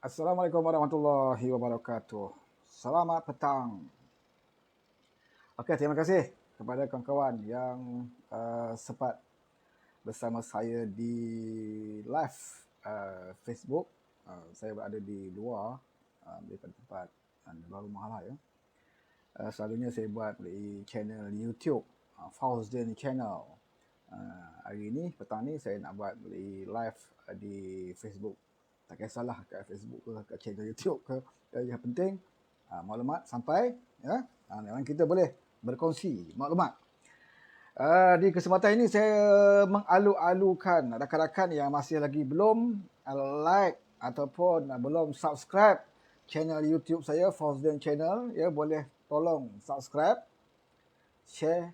Assalamualaikum warahmatullahi wabarakatuh. Selamat petang. Okey, terima kasih kepada kawan-kawan yang sempat bersama saya di live Facebook. Saya berada di luar daripada tempat luar rumah lah ya. Selalunya saya buat di channel YouTube, Fauzdian Channel. Hari ini, petang ni saya nak buat di live di Facebook. Tak kisahlah kat Facebook ke, kat channel YouTube ke. Yang penting maklumat sampai ya. Memang kita boleh berkongsi maklumat. Di kesempatan ini saya mengalu-alukan rakan-rakan yang masih lagi belum like ataupun belum subscribe channel YouTube saya, Fauzdian Channel, ya, boleh tolong subscribe, share,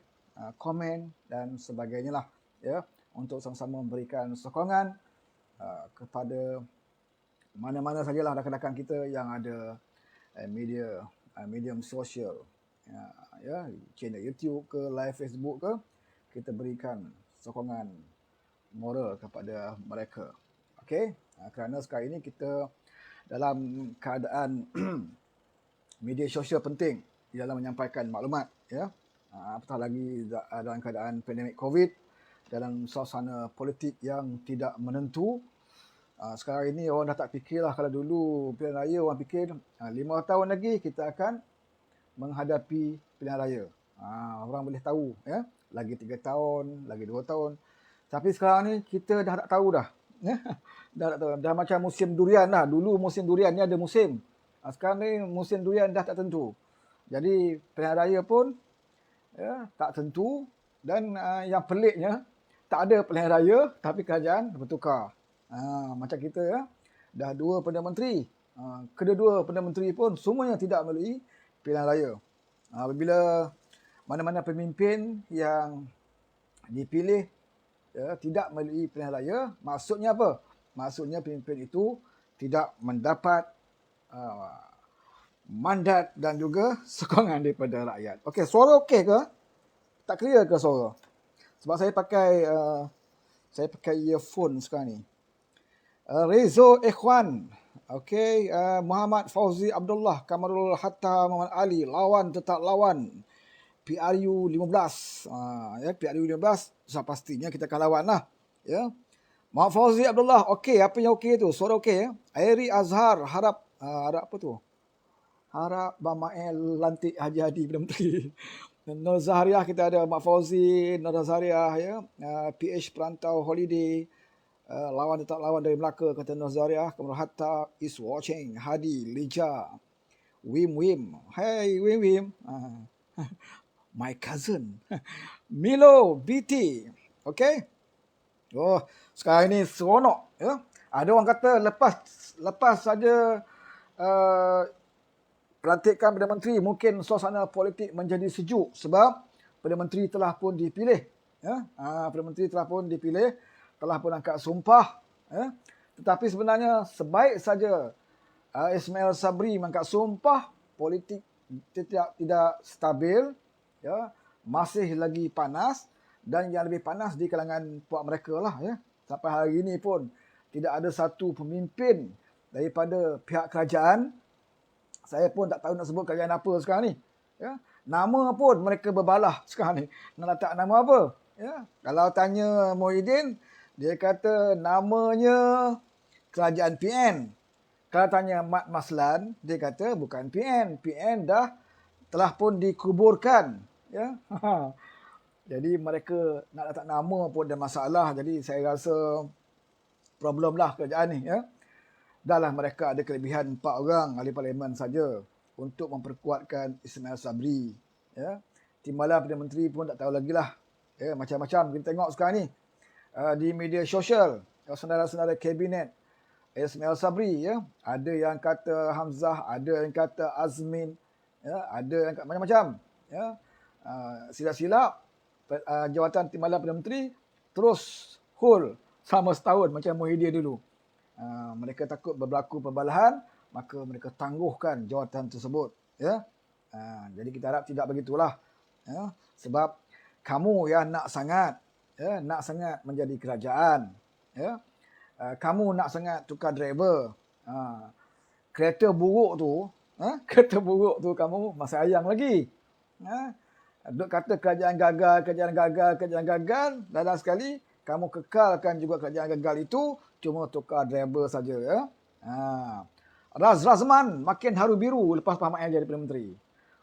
komen dan sebagainya lah, ya, untuk sama-sama memberikan sokongan kepada mana-mana sajalah rakan-rakan kita yang ada medium sosial, ya, channel YouTube ke, live Facebook ke, kita berikan sokongan moral kepada mereka. Okey, kerana sekarang ini kita dalam keadaan media sosial penting di dalam menyampaikan maklumat, ya. Apatah lagi dalam keadaan pandemik COVID, dalam suasana politik yang tidak menentu. Sekarang ini orang dah tak fikirlah. Kalau dulu pilihan raya orang fikir 5 tahun lagi kita akan menghadapi pilihan raya. Orang boleh tahu, ya, lagi 3 tahun, lagi 2 tahun. Tapi sekarang ni kita dah tak tahu dah. Ya? Dah macam musim durian dah. Dulu musim durian ni ada musim. Sekarang ni musim durian dah tak tentu. Jadi pilihan raya pun, ya, tak tentu. Dan yang peliknya, tak ada pilihan raya tapi kerajaan bertukar. Macam kita, ya, dah 2 Perdana Menteri. Kedua-dua Perdana Menteri pun semuanya tidak melalui pilihan raya. Apabila mana-mana pemimpin yang dipilih, ya, tidak melalui pilihan raya, maksudnya apa? Maksudnya pemimpin itu tidak mendapat mandat dan juga sokongan daripada rakyat. Okey, suara okey ke? Tak clear ke suara? Sebab saya pakai earphone sekarang ni. Rezo Ikhwan. Okey, Muhammad Fauzi Abdullah, Kamarul Hatta Muhammad Ali, lawan tetap lawan. PRU 15. Ya, PRU 15 pastinya kita akan lawan lah, ya. Muhammad Fauzi Abdullah, okey, apa yang okey tu? Suara okey, ya. Airi Azhar harap apa tu? Harap Bamael lantik Haji Hadi Perdana Menteri. Nur Zahariah kita ada Mak Fauzi, Nur Zahariah, ya. PH Perantau Holiday, lawan tetap lawan dari Melaka, kata Nur Zahariah. Kemudian Hatta is watching, Hadi, Lija, Wim. Hey Wim. My cousin. Milo, BT. Okay. Oh, sekarang ini seronok, ya. Ada orang kata lepas saja pelantikan Perdana Menteri, mungkin suasana politik menjadi sejuk sebab Perdana Menteri telah pun dipilih, ya. Perdana Menteri telah pun dipilih, telah pun angkat sumpah, ya. Tetapi sebenarnya sebaik saja Ismail Sabri mengangkat sumpah, politik tidak stabil, ya, masih lagi panas, dan yang lebih panas di kalangan puak mereka lah, ya. Sampai hari ini pun tidak ada satu pemimpin daripada pihak kerajaan. Saya pun tak tahu nak sebut kerajaan apa sekarang ni, ya. Nama pun mereka berbalah sekarang ni. Nak letak nama apa, ya. Kalau tanya Muhyiddin, dia kata namanya kerajaan PN. Kalau tanya Mat Maslan, dia kata bukan PN. PN telah pun dikuburkan, ya. Jadi mereka nak letak nama pun ada masalah. Jadi saya rasa problem lah kerajaan ni, ya. Dahlah mereka ada kelebihan 4 orang ahli parlimen saja untuk memperkuatkan Ismail Sabri, ya. Timbalan Perdana Menteri pun tak tahu lagi lah, ya. Macam-macam kita tengok sekarang ni di media sosial, saudara-saudara kabinet Ismail Sabri, ya. Ada yang kata Hamzah, ada yang kata Azmin, ya. Ada yang kata macam-macam, ya. Silap-silap jawatan timbalan Perdana Menteri terus hold sama setahun macam Muhyiddin dulu. Mereka takut berlaku perbalahan, maka mereka tangguhkan jawatan tersebut, ya. Jadi kita harap tidak begitulah, ya. Sebab kamu yang nak sangat menjadi kerajaan, ya. Kamu nak sangat tukar driver, kereta buruk tu, kereta buruk tu kamu masih sayang lagi. Duk kata kerajaan gagal, dan sekali kamu kekalkan juga kerajaan gagal itu, cuma tukar driver saja. Ya. Razman makin haru biru lepas Pak Mat Yahya jadi Perdana Menteri.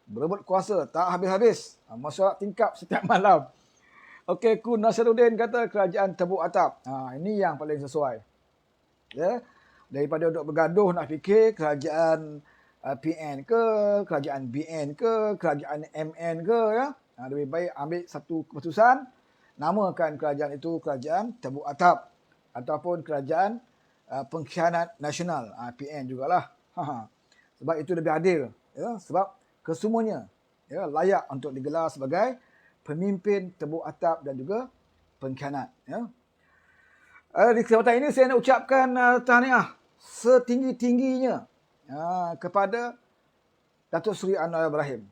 Berebut kuasa tak habis-habis. Mesyuarat tingkap setiap malam. Okey, Kun Nasiruddin kata kerajaan tebuk atap. Ini yang paling sesuai. Ya. Daripada duk bergaduh nak fikir kerajaan PN ke, kerajaan BN ke, kerajaan MN ke, ya. Lebih baik ambil satu keputusan, namakan kerajaan itu kerajaan tebuk atap ataupun kerajaan pengkhianat nasional, PN jugalah. Sebab itu lebih adil, ya. Sebab kesemuanya ya layak untuk digelar sebagai pemimpin tebuk atap dan juga pengkhianat, ya. Di kesempatan ini saya nak ucapkan tahniah setinggi-tingginya kepada Datuk Seri Anwar Ibrahim.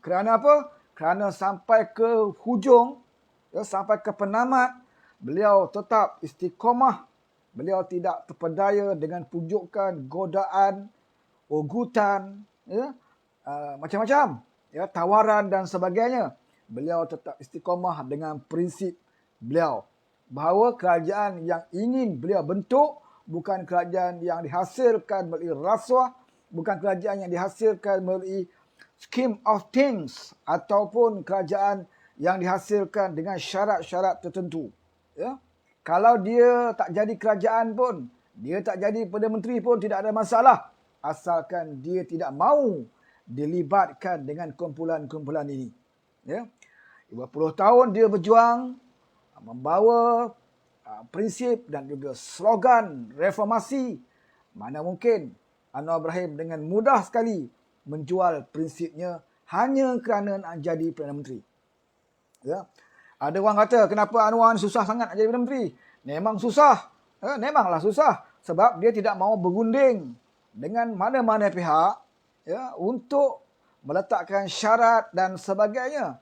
Kerana apa? Kerana sampai ke hujung, ya, sampai ke penamat, beliau tetap istiqamah. Beliau tidak terpedaya dengan pujukan, godaan, ugutan, ya, macam-macam, ya, tawaran dan sebagainya. Beliau tetap istiqamah dengan prinsip beliau bahawa kerajaan yang ingin beliau bentuk bukan kerajaan yang dihasilkan melalui rasuah, bukan kerajaan yang dihasilkan melalui scheme of things ataupun kerajaan yang dihasilkan dengan syarat-syarat tertentu. Ya. Kalau dia tak jadi kerajaan pun, dia tak jadi Perdana Menteri pun tidak ada masalah. Asalkan dia tidak mahu dilibatkan dengan kumpulan-kumpulan ini. Ya. 20 tahun dia berjuang, membawa prinsip dan juga slogan reformasi. Mana mungkin Anwar Ibrahim dengan mudah sekali menjual prinsipnya hanya kerana nak jadi Perdana Menteri. Ya. Ada orang kata, kenapa Anwar susah sangat nak jadi Perdana Menteri? Memang susah. Memanglah susah. Sebab dia tidak mahu berunding dengan mana-mana pihak, ya, untuk meletakkan syarat dan sebagainya.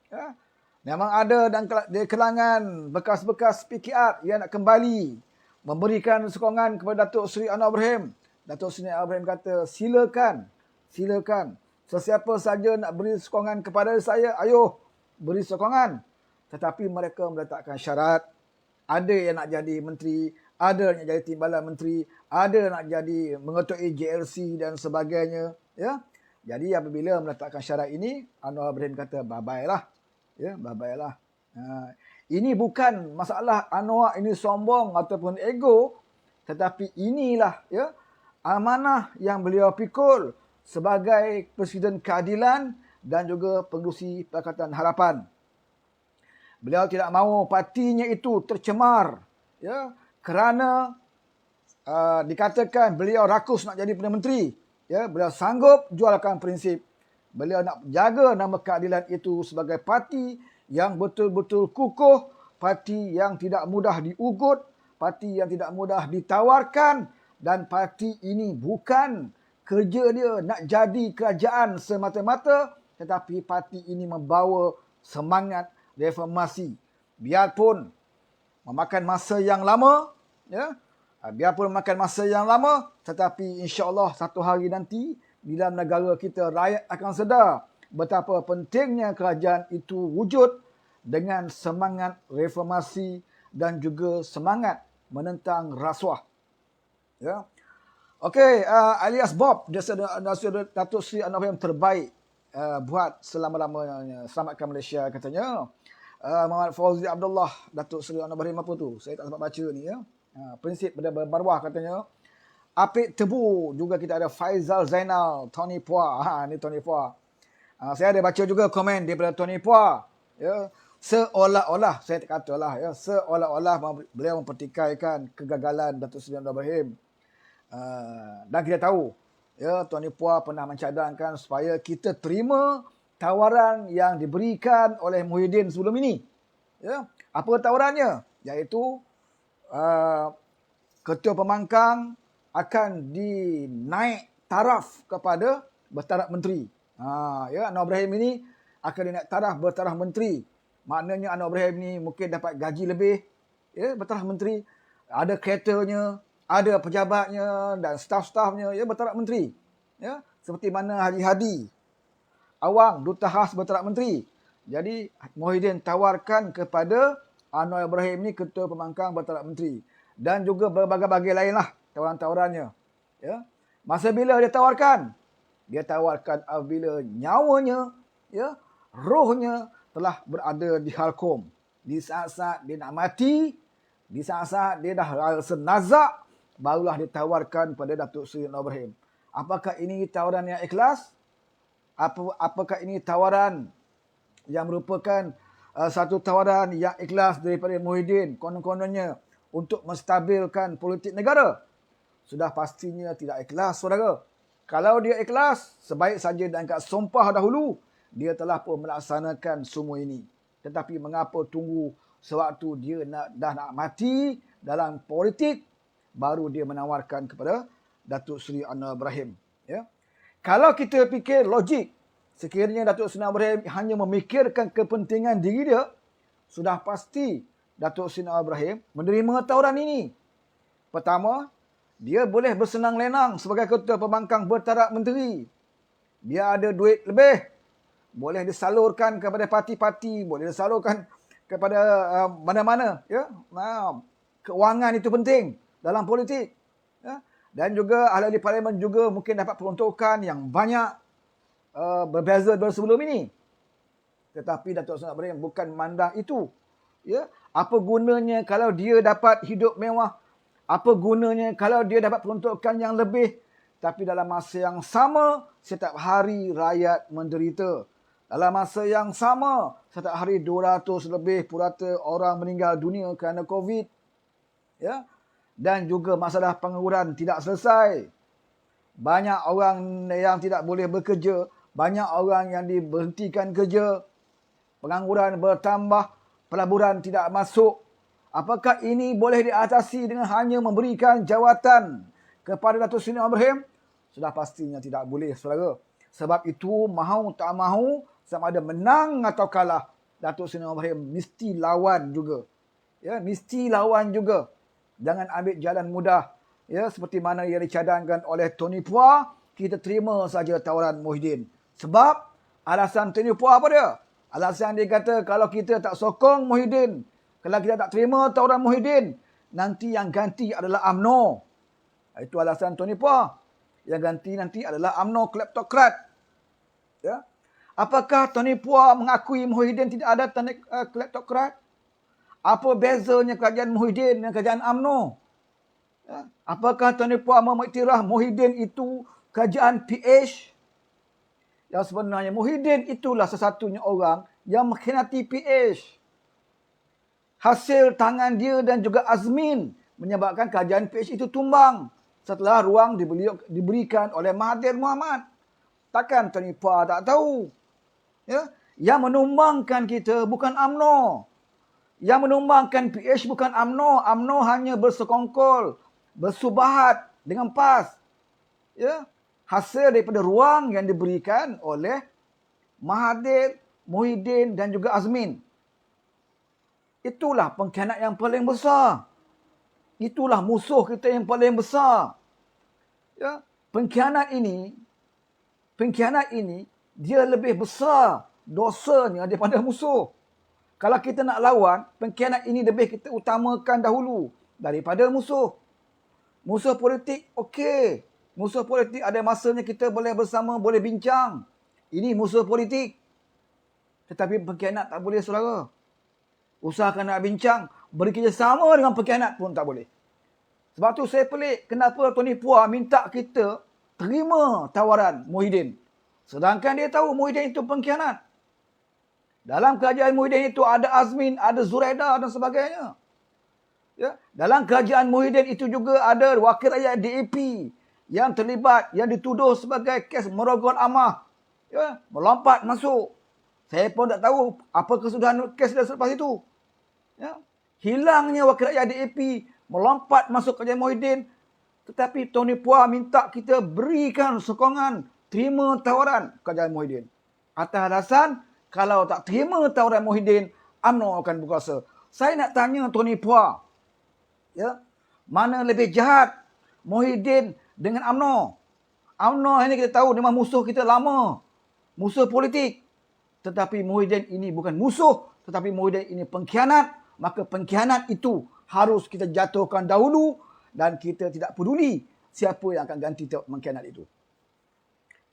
Ya. Memang ada dan di kalangan bekas-bekas PKR yang nak kembali memberikan sokongan kepada Datuk Seri Anwar Ibrahim. Datuk Seri Anwar Ibrahim kata, silakan. Sesiapa saja nak beri sokongan kepada saya, ayo beri sokongan. Tetapi mereka meletakkan syarat. Ada yang nak jadi menteri, ada yang nak jadi timbalan menteri, ada yang nak jadi mengetuai JLC dan sebagainya. Ya. Jadi apabila meletakkan syarat ini, Anwar Ibrahim kata, bye-bye lah. Ya, bye-bye lah. Ini bukan masalah Anwar ini sombong ataupun ego, tetapi inilah, ya, amanah yang beliau pikul sebagai Presiden Keadilan dan juga Pengerusi Pakatan Harapan. Beliau tidak mahu partinya itu tercemar, ya, kerana dikatakan beliau rakus nak jadi Perdana Menteri. Ya, beliau sanggup jualkan prinsip. Beliau nak jaga nama keadilan itu sebagai parti yang betul-betul kukuh, parti yang tidak mudah diugut, parti yang tidak mudah ditawarkan, dan parti ini bukan kerja dia nak jadi kerajaan semata-mata, tetapi parti ini membawa semangat reformasi. Biarpun memakan masa yang lama, ya, tetapi insya-Allah satu hari nanti di dalam negara kita, rakyat akan sedar betapa pentingnya kerajaan itu wujud dengan semangat reformasi dan juga semangat menentang rasuah. Ya. Okey, alias Bob, Datuk Seri Anwar yang terbaik buat selama-lamanya. Selamatkan Malaysia katanya. Muhammad Fauzi Abdullah, Datuk Seri Anwar apa tu? Saya tak sempat baca ni, ya. Prinsip bermaruah katanya. Apik Tebu juga kita ada Faizal Zainal, Tony Phua. Ni Tony Phua. Saya ada baca juga komen daripada Tony Phua. Ya, seolah-olah, saya tak katalah, ya, seolah-olah beliau mempertikaikan kegagalan Datuk Seri Anwar Ibrahim. Dan kita tahu, ya, Tony Phua pernah mencadangkan supaya kita terima tawaran yang diberikan oleh Muhyiddin sebelum ini. Ya, apa tawarannya? Iaitu Ketua Pemangkang akan dinaik taraf kepada bertaraf menteri. Ya, Anwar Ibrahim ini akan dinaik taraf bertaraf menteri. Maknanya Anwar Ibrahim ni mungkin dapat gaji lebih, ya, bertaraf menteri. Ada keretanya, ada pejabatnya dan staf-stafnya, ya, bertaraf menteri. Ya, seperti mana Haji Hadi Awang, Duta Khas Bertaraf Menteri. Jadi Muhyiddin tawarkan kepada Anwar Ibrahim ni Ketua Pembangkang Bertaraf Menteri. Dan juga berbagai-bagai lainlah tawaran-tawarannya. Ya. Masa bila dia tawarkan? Dia tawarkan apabila nyawanya, ya, rohnya telah berada di halkom. Di saat-saat dia nak mati, di saat-saat dia dah rasa nazak, barulah ditawarkan pada Datuk Seri Anwar Ibrahim. Apakah ini tawaran yang ikhlas? Apakah ini tawaran yang merupakan satu tawaran yang ikhlas daripada Muhyiddin konon-kononnya untuk menstabilkan politik negara? Sudah pastinya tidak ikhlas, saudara. Kalau dia ikhlas, sebaik saja dan kat sumpah dahulu, dia telah pun melaksanakan semua ini. Tetapi mengapa tunggu sewaktu dia dah nak mati dalam politik, baru dia menawarkan kepada Datuk Seri Anwar Ibrahim. Ya. Kalau kita fikir logik, sekiranya Datuk Seri Anwar Ibrahim hanya memikirkan kepentingan diri dia, sudah pasti Datuk Seri Anwar Ibrahim menerima tawaran ini. Pertama, dia boleh bersenang lenang sebagai Ketua Pembangkang Bertaraf Menteri. Dia ada duit lebih, boleh disalurkan kepada parti-parti, boleh disalurkan kepada mana-mana. Ya. Kewangan itu penting dalam politik. Ya. Dan juga ahli parlimen juga mungkin dapat peruntukan yang banyak berbeza dari sebelum ini. Tetapi Datuk Seri Ibrahim bukan memandang itu. Ya. Apa gunanya kalau dia dapat hidup mewah? Apa gunanya kalau dia dapat peruntukan yang lebih? Tapi dalam masa yang sama, setiap hari rakyat menderita. Dalam masa yang sama, setiap hari 200 lebih purata orang meninggal dunia kerana COVID. Ya. Dan juga masalah pengangguran tidak selesai. Banyak orang yang tidak boleh bekerja. Banyak orang yang diberhentikan kerja. Pengangguran bertambah. Pelaburan tidak masuk. Apakah ini boleh diatasi dengan hanya memberikan jawatan kepada Datuk Seri Anwar Ibrahim? Sudah pastinya tidak boleh, saudara. Sebab itu, mahu tak mahu, sama ada menang atau kalah, Datuk Seri Anwar Ibrahim mesti lawan juga. Ya, mesti lawan juga. Jangan ambil jalan mudah. Ya, seperti mana yang dicadangkan oleh Tony Phua, kita terima saja tawaran Muhyiddin. Sebab alasan Tony Phua apa dia? Alasan dia kata kalau kita tak sokong Muhyiddin, kalau kita tak terima tawaran Muhyiddin, nanti yang ganti adalah UMNO. Itu alasan Tony Phua. Yang ganti nanti adalah UMNO kleptokrat. Ya. Apakah Tony Phua mengakui Muhyiddin tidak ada tanda kleptokrat? Apa bezanya kerajaan Muhyiddin dengan kerajaan UMNO? Ya. Apakah Tony Phua mengiktiraf Muhyiddin itu kerajaan PH? Yang sebenarnya Muhyiddin itulah sesatunya orang yang mengkhianati PH. Hasil tangan dia dan juga Azmin menyebabkan kerajaan PH itu tumbang setelah ruang diberikan oleh Mahathir Mohamad. Takkan Tony Phua tak tahu? Ya? Yang menumbangkan kita bukan UMNO. Yang menumbangkan PH bukan UMNO. UMNO hanya bersekongkol, bersubahat dengan PAS. Ya? Hasil daripada ruang yang diberikan oleh Mahathir, Muhyiddin dan juga Azmin. Itulah pengkhianat yang paling besar. Itulah musuh kita yang paling besar. Ya, pengkhianat ini dia lebih besar dosanya daripada musuh. Kalau kita nak lawan, pengkhianat ini lebih kita utamakan dahulu daripada musuh. Musuh politik okey. Musuh politik ada masanya kita boleh bersama, boleh bincang. Ini musuh politik. Tetapi pengkhianat tak boleh, saudara. Usahakan nak bincang, bekerjasama dengan pengkhianat pun tak boleh. Sebab tu saya pelik kenapa Tony Phua minta kita terima tawaran Muhyiddin. Sedangkan dia tahu Muhyiddin itu pengkhianat. Dalam kerajaan Muhyiddin itu ada Azmin, ada Zuraida dan sebagainya. Ya, dalam kerajaan Muhyiddin itu juga ada wakil rakyat DAP yang terlibat, yang dituduh sebagai kes merogol amah. Ya, melompat masuk. Saya pun tak tahu apa kesudahan kes dia selepas itu. Ya. Hilangnya wakil rakyat DAP, melompat masuk kerajaan Muhyiddin. Tetapi Tony Phua minta kita berikan sokongan, terima tawaran kerajaan Muhyiddin. Atas alasan, kalau tak terima tawaran Muhyiddin, UMNO akan berkuasa. Saya nak tanya Tony Phua. Ya, Mana lebih jahat? Muhyiddin dengan UMNO. UMNO ini kita tahu memang musuh kita lama. Musuh politik. Tetapi Muhyiddin ini bukan musuh. Tetapi Muhyiddin ini pengkhianat. Maka pengkhianat itu harus kita jatuhkan dahulu. Dan kita tidak peduli siapa yang akan ganti pengkhianat itu.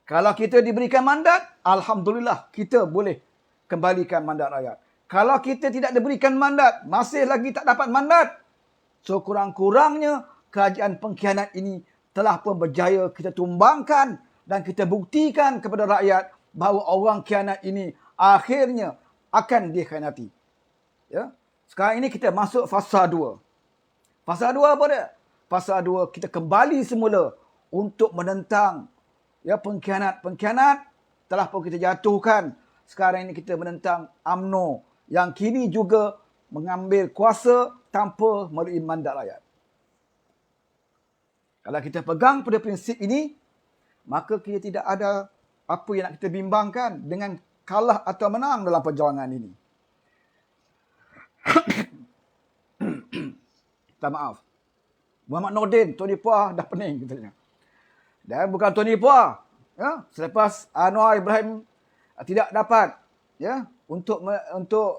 Kalau kita diberikan mandat, Alhamdulillah kita boleh kembalikan mandat rakyat. Kalau kita tidak diberikan mandat, masih lagi tak dapat mandat, sekurang-kurangnya kerajaan pengkhianat ini telah pun berjaya kita tumbangkan dan kita buktikan kepada rakyat bahawa orang khianat ini akhirnya akan dikhianati. Ya. Sekarang ini kita masuk fasa 2. Fasa 2 apa dia? Fasa 2 kita kembali semula untuk menentang pengkhianat-pengkhianat telah pun kita jatuhkan. Sekarang ini kita menentang UMNO yang kini juga mengambil kuasa tanpa melalui mandat rakyat. Kalau kita pegang pada prinsip ini, maka kita tidak ada apa yang nak kita bimbangkan dengan kalah atau menang dalam perjuangan ini. Minta maaf. Muhammad Nordin, Tony Puah dah pening katanya. Dan bukan Tony Puah. Ya, selepas Anwar Ibrahim tidak dapat untuk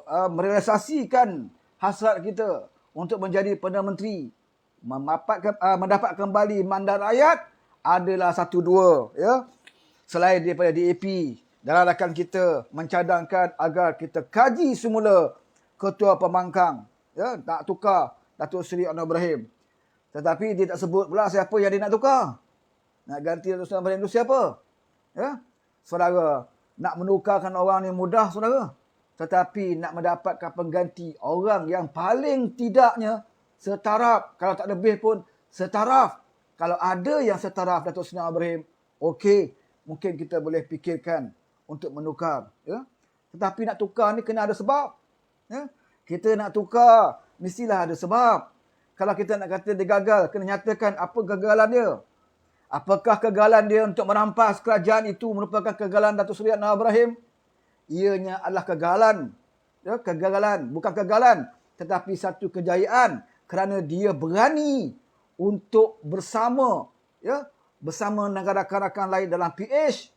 merealisasikan hasrat kita untuk menjadi Perdana Menteri, mendapat kembali mandat rakyat adalah 1-2 selain daripada DAP dalam rakan kita mencadangkan agar kita kaji semula ketua pembangkang nak tukar Datuk Seri Anwar Ibrahim, tetapi dia tak sebut pula siapa yang dia nak tukar, nak ganti Datuk Seri Anwar Ibrahim itu siapa. Saudara, nak menukarkan orang ni mudah saudara, tetapi nak mendapatkan pengganti orang yang paling tidaknya setaraf, kalau tak lebih pun setaraf. Kalau ada yang setaraf Datuk Seri Anwar Ibrahim, okey, mungkin kita boleh fikirkan untuk menukar. Tetapi nak tukar ni kena ada sebab. Kita nak tukar, mestilah ada sebab. Kalau kita nak kata dia gagal, kena nyatakan apa kegagalan dia. Apakah kegagalan dia untuk merampas kerajaan itu merupakan kegagalan Datuk Seri Anwar Ibrahim? Ianya adalah kegagalan. Kegagalan, bukan kegagalan, tetapi satu kejayaan kerana dia berani untuk bersama negara rakan lain dalam PH.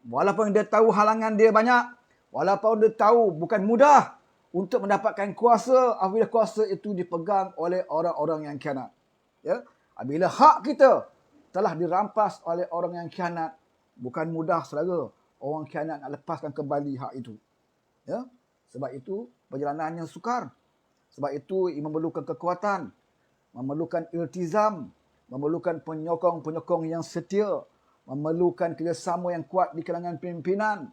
Walaupun dia tahu halangan dia banyak, walaupun dia tahu bukan mudah untuk mendapatkan kuasa apabila kuasa itu dipegang oleh orang-orang yang khianat. Apabila hak kita telah dirampas oleh orang yang khianat, bukan mudah saudara orang khianat nak lepaskan kembali hak itu. Sebab itu perjalanannya sukar. Sebab itu memerlukan kekuatan, memerlukan iltizam, memerlukan penyokong-penyokong yang setia, memerlukan kerjasama yang kuat di kalangan pimpinan,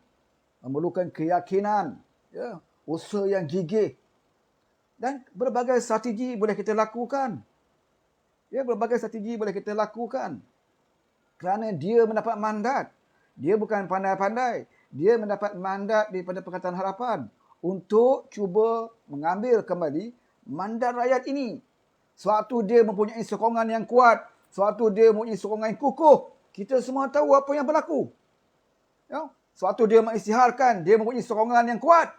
memerlukan keyakinan, usaha yang gigih. Dan berbagai strategi boleh kita lakukan. Berbagai strategi boleh kita lakukan. Kerana dia mendapat mandat. Dia bukan pandai-pandai. Dia mendapat mandat daripada Pakatan Harapan untuk cuba mengambil kembali mandat rakyat ini. Sewaktu dia mempunyai sokongan yang kuat, sewaktu dia mempunyai sokongan yang kukuh, kita semua tahu apa yang berlaku. Sewaktu dia mengisytiharkan, dia mempunyai sokongan yang kuat.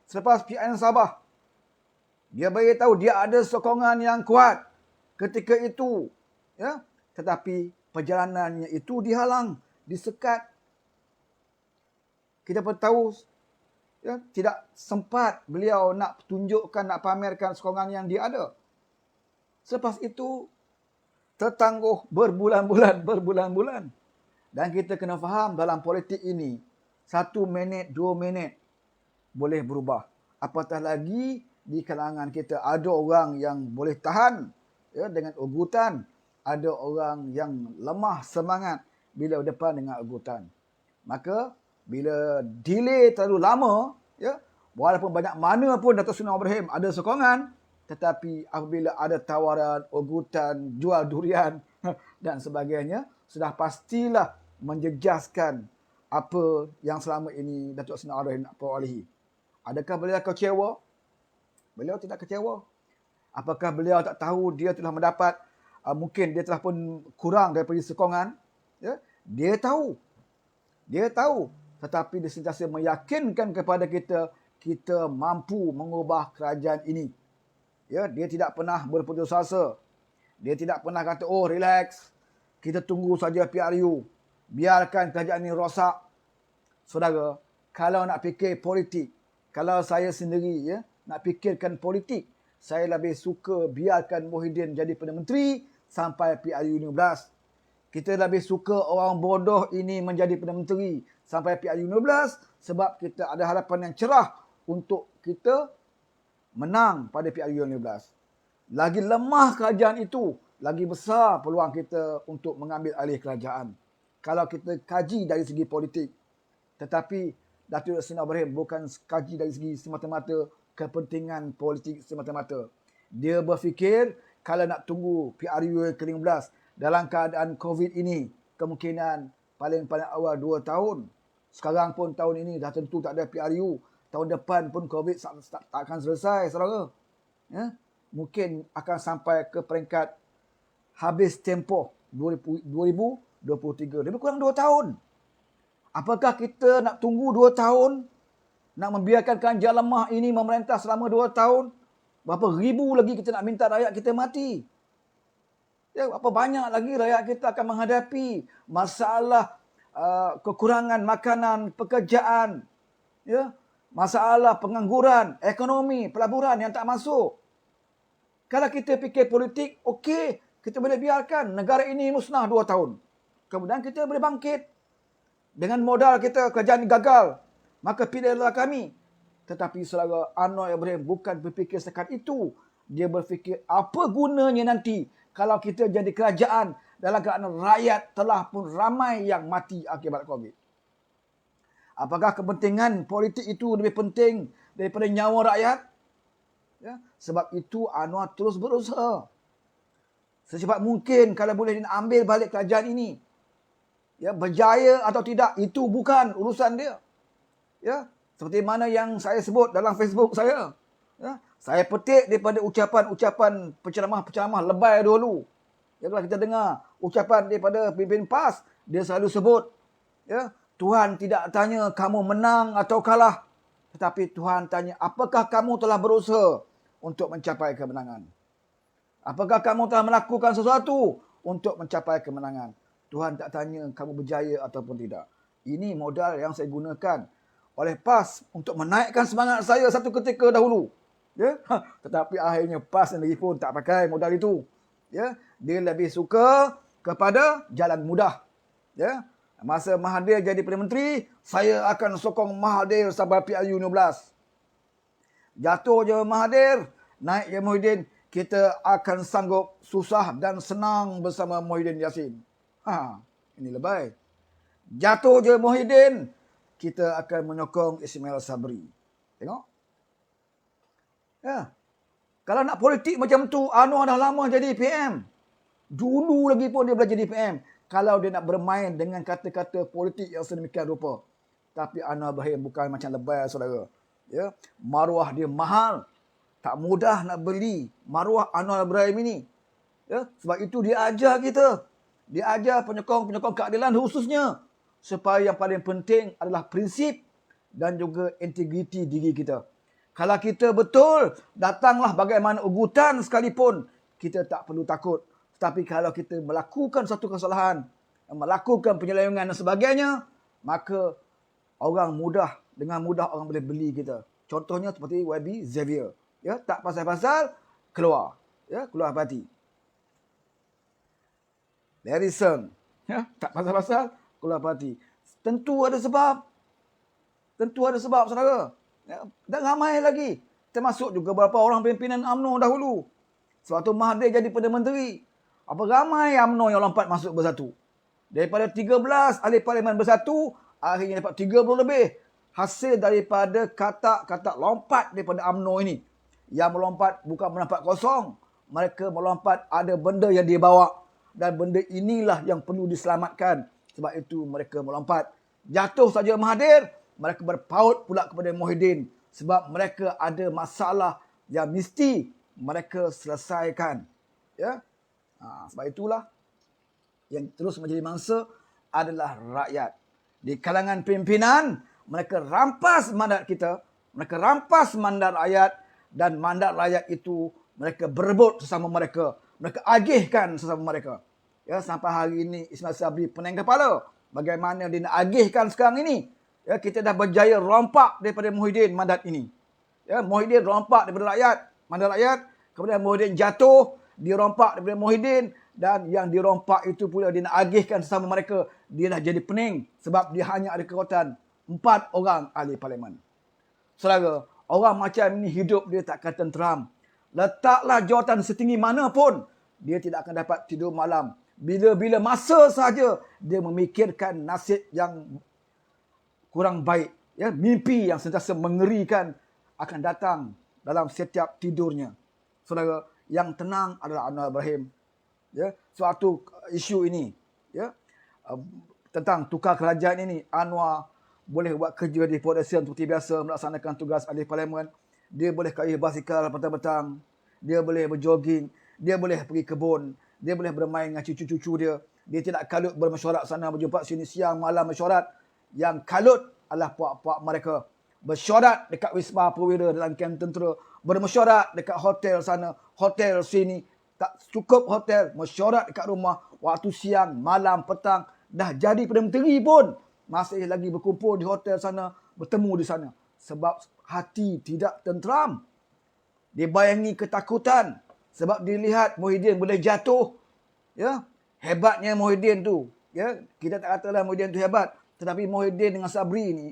Selepas PN Sabah, dia beritahu dia ada sokongan yang kuat ketika itu. Tetapi perjalanannya itu dihalang, disekat. Kita pun tahu tidak sempat beliau nak tunjukkan, nak pamerkan sokongan yang dia ada. Selepas itu tertangguh berbulan-bulan. Dan kita kena faham dalam politik ini 1 minit, 2 minit boleh berubah. Apatah lagi di kalangan kita ada orang yang boleh tahan dengan ugutan, ada orang yang lemah semangat bila berdepan dengan ugutan. Maka bila delay terlalu lama, walaupun banyak mana pun Datuk Seri Anwar Ibrahim ada sokongan, tetapi apabila ada tawaran, ugutan, jual durian dan sebagainya, sudah pastilah menjejaskan apa yang selama ini Datuk Seri Anwar Ibrahim nak perolehi. Adakah beliau kecewa? Beliau tidak kecewa. Apakah beliau tak tahu dia telah mendapat, mungkin dia telah pun kurang daripada sokongan? Dia tahu. Dia tahu. Tetapi dia sentiasa meyakinkan kepada kita, kita mampu mengubah kerajaan ini. Dia tidak pernah berputus asa. Dia tidak pernah kata, oh relax, kita tunggu saja PRU. Biarkan kerajaan ini rosak. Saudara, kalau nak fikir politik, kalau saya sendiri ya nak fikirkan politik, saya lebih suka biarkan Muhyiddin jadi Perdana Menteri sampai PRU 15. Kita lebih suka orang bodoh ini menjadi Perdana Menteri sampai PRU 15 sebab kita ada harapan yang cerah untuk kita menang pada PRU 15. Lagi lemah kerajaan itu, lagi besar peluang kita untuk mengambil alih kerajaan. Kalau kita kaji dari segi politik. Tetapi Datuk Seri Ibrahim bukan kaji dari segi semata-mata kepentingan politik semata-mata. Dia berfikir kalau nak tunggu PRU ke-15 dalam keadaan COVID ini, kemungkinan paling-paling awal 2 tahun. Sekarang pun tahun ini dah tentu tak ada PRU. Tahun depan pun COVID tak akan selesai, saudara. Ya? Mungkin akan sampai ke peringkat habis tempoh 2023. Lebih kurang 2 tahun. Apakah kita nak tunggu 2 tahun? Nak membiarkan kerajaan lemah ini memerintah selama 2 tahun? Berapa ribu lagi kita nak minta rakyat kita mati? Ya, berapa banyak lagi rakyat kita akan menghadapi masalah kekurangan makanan, pekerjaan, ya, masalah pengangguran, ekonomi, pelaburan yang tak masuk. Kalau kita fikir politik, okey, kita boleh biarkan negara ini musnah 2 tahun. Kemudian kita boleh bangkit. Dengan modal kita, kerajaan gagal, maka pilihlah kami. Tetapi saudara, Anwar Ibrahim bukan berfikir setakat itu. Dia berfikir apa gunanya nanti kalau kita jadi kerajaan dalam keadaan rakyat telah pun ramai yang mati akibat COVID. Apakah kepentingan politik itu lebih penting daripada nyawa rakyat? Ya, sebab itu Anwar terus berusaha. Secepat mungkin kalau boleh dia ambil balik kerajaan ini. Ya, berjaya atau tidak, itu bukan urusan dia. Ya, seperti mana yang saya sebut dalam Facebook saya. Ya, saya petik daripada ucapan-ucapan penceramah-penceramah lebay dulu. Ya, kalau kita dengar ucapan daripada pimpin PAS, dia selalu sebut, ya, Tuhan tidak tanya kamu menang atau kalah, tetapi Tuhan tanya apakah kamu telah berusaha untuk mencapai kemenangan. Apakah kamu telah melakukan sesuatu untuk mencapai kemenangan. Tuhan tak tanya kamu berjaya ataupun tidak. Ini modal yang saya gunakan oleh PAS untuk menaikkan semangat saya satu ketika dahulu. Ya? Tetapi akhirnya PAS sendiri pun tak pakai modal itu. Ya? Dia lebih suka kepada jalan mudah. Ya? Masa Mahathir jadi Perdana Menteri, saya akan sokong Mahathir sampai PRU 16. Jatuh je Mahathir, naik je Muhyiddin, kita akan sanggup susah dan senang bersama Muhyiddin Yassin. Ini lebay. Jatuh je Muhyiddin, kita akan menyokong Ismail Sabri. Tengok. Ya. Kalau nak politik macam tu, Anwar dah lama jadi PM. Dulu lagi pun dia boleh jadi PM. Kalau dia nak bermain dengan kata-kata politik yang sedemikian rupa. Tapi Anwar Ibrahim bukan macam lebay, saudara. Ya. Maruah dia mahal. Tak mudah nak beli maruah Anwar Ibrahim ini. Ya. Sebab itu dia ajar kita. Dia ajar penyokong-penyokong keadilan khususnya. Supaya yang paling penting adalah prinsip dan juga integriti diri kita. Kalau kita betul, datanglah bagaimana ugutan sekalipun, kita tak perlu takut. Tetapi kalau kita melakukan satu kesalahan, melakukan penyelewengan dan sebagainya, maka dengan mudah orang boleh beli kita. Contohnya seperti YB Xavier. Ya, tak pasal-pasal, keluar. Ya, keluar parti. Harrison, ya, tak pasal-pasal, keluar parti. Tentu ada sebab. Tentu ada sebab, saudara. Ya, dan ramai lagi. Termasuk juga beberapa orang pimpinan UMNO dahulu. Suatu Mahathir jadi Perdana Menteri. Apa ramai UMNO yang lompat masuk bersatu. Daripada 13 ahli parlimen bersatu, akhirnya dapat 30 lebih. Hasil daripada kata-kata lompat daripada UMNO ini. Yang melompat bukan melompat kosong. Mereka melompat ada benda yang dia bawa. Dan benda inilah yang perlu diselamatkan. Sebab itu mereka melompat. Jatuh saja Mahathir, mereka berpaut pula kepada Muhyiddin. Sebab mereka ada masalah yang mesti mereka selesaikan. Ya? Sebab itulah yang terus menjadi mangsa adalah rakyat. Di kalangan pimpinan, mereka rampas mandat kita. Mereka rampas mandat rakyat. Dan mandat rakyat itu mereka berebut sesama mereka. Mereka agihkan sesama mereka. Ya, sampai hari ini Ismail Sabri pening kepala. Bagaimana dia nak agihkan sekarang ini. Ya, kita dah berjaya rompak daripada Muhyiddin mandat ini. Ya, Muhyiddin rompak daripada rakyat, mandat rakyat. Kemudian Muhyiddin jatuh, dia rompak daripada Muhyiddin. Dan yang dirompak itu pula dia nak agihkan sesama mereka. Dia dah jadi pening. Sebab dia hanya ada kekuatan 4 orang ahli parlimen. Saudara, orang macam ini hidup dia takkan tenteram. Letaklah jawatan setinggi mana pun, dia tidak akan dapat tidur malam. Bila-bila masa saja dia memikirkan nasib yang kurang baik. Ya, mimpi yang sentiasa mengerikan akan datang dalam setiap tidurnya. Saudara, yang tenang adalah Anwar Ibrahim. Ya, suatu isu ini, ya, tentang tukar kerajaan ini, Anwar boleh buat kerja di Port Dickson seperti biasa, melaksanakan tugas ahli parlimen. Dia boleh kaya basikal petang-petang, dia boleh berjoging, dia boleh pergi kebun, dia boleh bermain dengan cucu-cucu dia. Dia tidak kalut bermesyuarat sana berjumpa sini siang malam mesyuarat. Yang kalut adalah puak-puak mereka. Mesyuarat dekat Wisma Perwira dalam kem tentera, bermesyuarat dekat hotel sana, hotel sini. Tak cukup hotel, mesyuarat dekat rumah waktu siang, malam, petang. Dah jadi Perdana Menteri pun masih lagi berkumpul di hotel sana, bertemu di sana. Sebab hati tidak tenteram. Dibayangi ketakutan. Sebab dilihat Muhyiddin boleh jatuh. Ya, hebatnya Muhyiddin tu. Ya, kita tak katalah Muhyiddin tu hebat. Tetapi Muhyiddin dengan Sabri ni,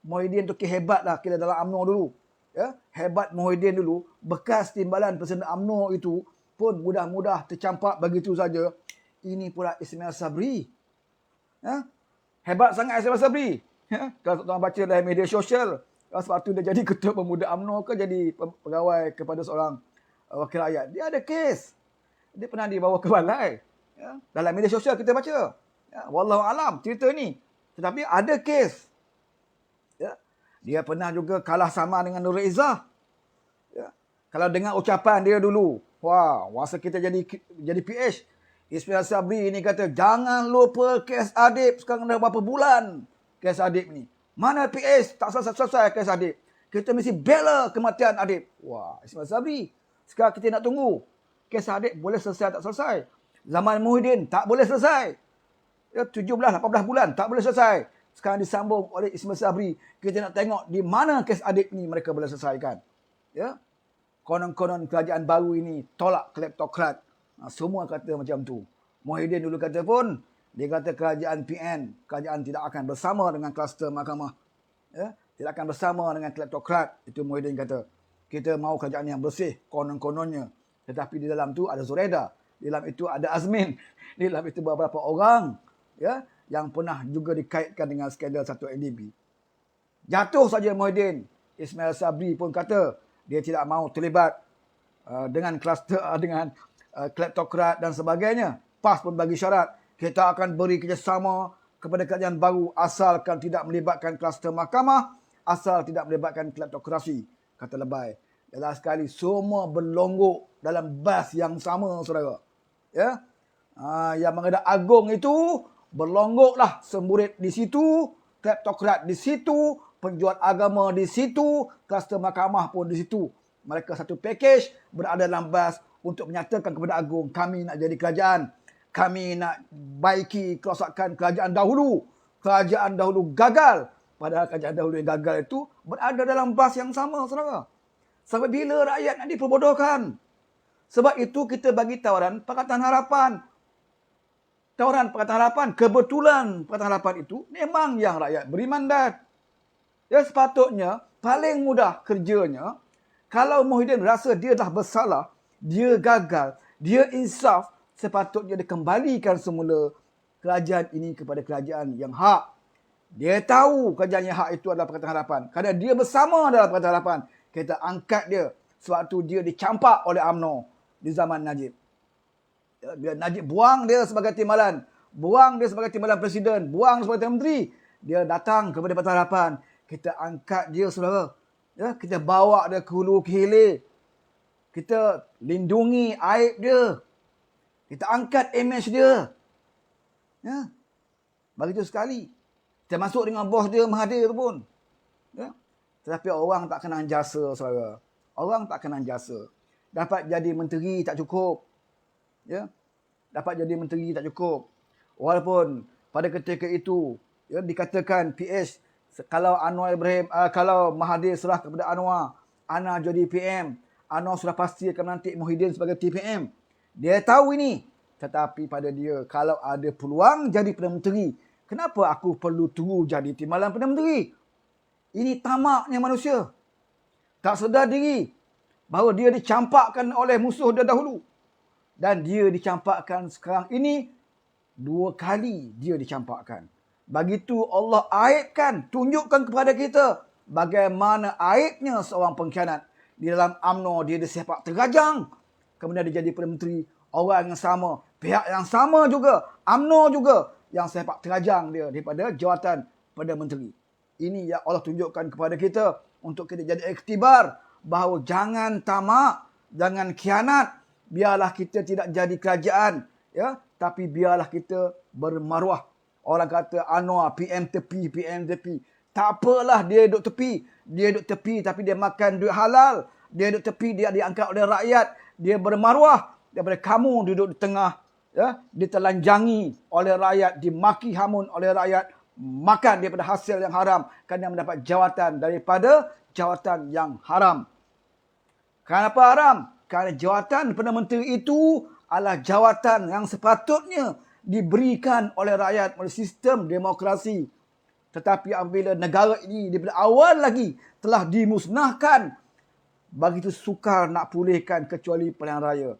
Muhyiddin tu hebat lah kira dalam UMNO dulu. Ya, hebat Muhyiddin dulu. Bekas timbalan Presiden UMNO itu pun mudah-mudah tercampak begitu saja. Ini pula Ismail Sabri. Ya, hebat sangat Ismail Sabri. Ya, kalau tuan baca dalam media sosial, sebab tu dia jadi ketua pemuda UMNO ke jadi pegawai kepada seorang wakil rakyat. Dia ada kes. Dia pernah dibawa ke balai. Ya, dalam media sosial kita baca. Ya, wallahu alam cerita ni. Tetapi ada kes. Ya, dia pernah juga kalah sama dengan Nurul Izzah. Ya, kalau dengar ucapan dia dulu, wah, masa kita jadi PH, Ismail Sabri ni kata, jangan lupa kes Adib. Sekarang dah berapa bulan kes Adib ni. Mana PH tak selesai-selesai kes Adib. Kita mesti bela kematian Adib. Wah, Ismail Sabri. Sekarang kita nak tunggu. Kes Adib boleh selesai tak selesai. Zaman Muhyiddin tak boleh selesai. Ya, 17-18 bulan tak boleh selesai. Sekarang disambung oleh Ismail Sabri. Kita nak tengok di mana kes Adib ni mereka boleh selesaikan. Ya. Konon-konon kerajaan baru ini tolak kleptokrat. Semua kata macam tu. Muhyiddin dulu kata pun, dia kata kerajaan PN, kerajaan tidak akan bersama dengan kluster mahkamah. Ya, tidak akan bersama dengan kleptokrat. Itu Muhyiddin kata. Kita mahu kerajaan yang bersih, konon-kononnya. Tetapi di dalam tu ada Zureda. Di dalam itu ada Azmin. Di dalam itu beberapa orang, ya, yang pernah juga dikaitkan dengan skandal 1MDB. Jatuh saja Muhyiddin. Ismail Sabri pun kata, dia tidak mahu terlibat dengan kluster, dengan kleptokrat dan sebagainya. PAS pun bagi syarat, kita akan beri kerjasama kepada kerajaan baru asalkan tidak melibatkan kluster mahkamah, asal tidak melibatkan kleptokrasi. Kata lebay. Jelas sekali, semua berlonggok dalam bas yang sama, saudara. Ya, yang menghadap agung itu berlonggoklah semburit di situ, kleptokrat di situ, penjual agama di situ, kluster mahkamah pun di situ. Mereka satu package berada dalam bas untuk menyatakan kepada agung, kami nak jadi kerajaan. Kami nak baiki kerosakan kerajaan dahulu. Kerajaan dahulu gagal. Padahal kerajaan dahulu yang gagal itu berada dalam bas yang sama, saudara. Sampai bila rakyat nak diperbodohkan? Sebab itu kita bagi tawaran Pakatan Harapan. Tawaran Pakatan Harapan, kebetulan Pakatan Harapan itu memang yang rakyat beri mandat. Ya, sepatutnya paling mudah kerjanya, kalau Muhyiddin rasa dia dah bersalah, dia gagal, dia insaf, sepatutnya dikembalikan semula kerajaan ini kepada kerajaan yang hak. Dia tahu kerajaan yang hak itu adalah Pakatan Harapan. Kerana dia bersama dalam Pakatan Harapan, kita angkat dia. Sebab tu dia dicampak oleh UMNO di zaman Najib. Bila Najib buang dia sebagai timbalan, buang dia sebagai timbalan presiden, buang sebagai Perdana Menteri, dia datang kepada Pakatan Harapan. Kita angkat dia, saudara. Ya, kita bawa dia ke hulu ke hilir. Kita lindungi aib dia. Kita angkat image dia. Ya. Begitu sekali. Kita masuk dengan bos dia Mahathir pun. Ya. Tetapi orang tak kenal jasa, saudara. Orang tak kenal jasa. Dapat jadi menteri tak cukup. Ya, dapat jadi menteri tak cukup. Walaupun pada ketika itu ya dikatakan PH, kalau Anwar Ibrahim, kalau Mahathir serah kepada Anwar, Anwar jadi PM, Anwar sudah pasti akan melantik Muhyiddin sebagai TPM. Dia tahu ini. Tetapi pada dia, kalau ada peluang jadi Perdana Menteri, kenapa aku perlu tunggu jadi timbalan Perdana Menteri? Ini tamaknya manusia. Tak sedar diri bahawa dia dicampakkan oleh musuh dia dahulu. Dan dia dicampakkan sekarang ini 2 kali dia dicampakkan. Begitu Allah aibkan, tunjukkan kepada kita bagaimana aibnya seorang pengkhianat. Di dalam UMNO dia disepak terajang. Kemudian dia jadi Perdana Menteri. Orang yang sama, pihak yang sama juga, UMNO juga yang sepak terajang dia daripada jawatan Perdana Menteri. Ini yang Allah tunjukkan kepada kita untuk kita jadi iktibar bahawa jangan tamak, jangan khianat. Biarlah kita tidak jadi kerajaan, ya, tapi biarlah kita bermaruah. Orang kata Anwar PM tepi, PM tepi. Tak apalah dia duduk tepi. Dia duduk tepi tapi dia makan duit halal. Dia duduk tepi, dia diangkat oleh rakyat. Dia bermaruah daripada kamu duduk di tengah, ya, ditelanjangi oleh rakyat, dimaki hamun oleh rakyat, makan daripada hasil yang haram kerana mendapat jawatan daripada jawatan yang haram. Kenapa haram? Kerana jawatan Perdana Menteri itu adalah jawatan yang sepatutnya diberikan oleh rakyat oleh sistem demokrasi. Tetapi apabila negara ini daripada awal lagi telah dimusnahkan, begitu sukar nak pulihkan kecuali pilihan raya.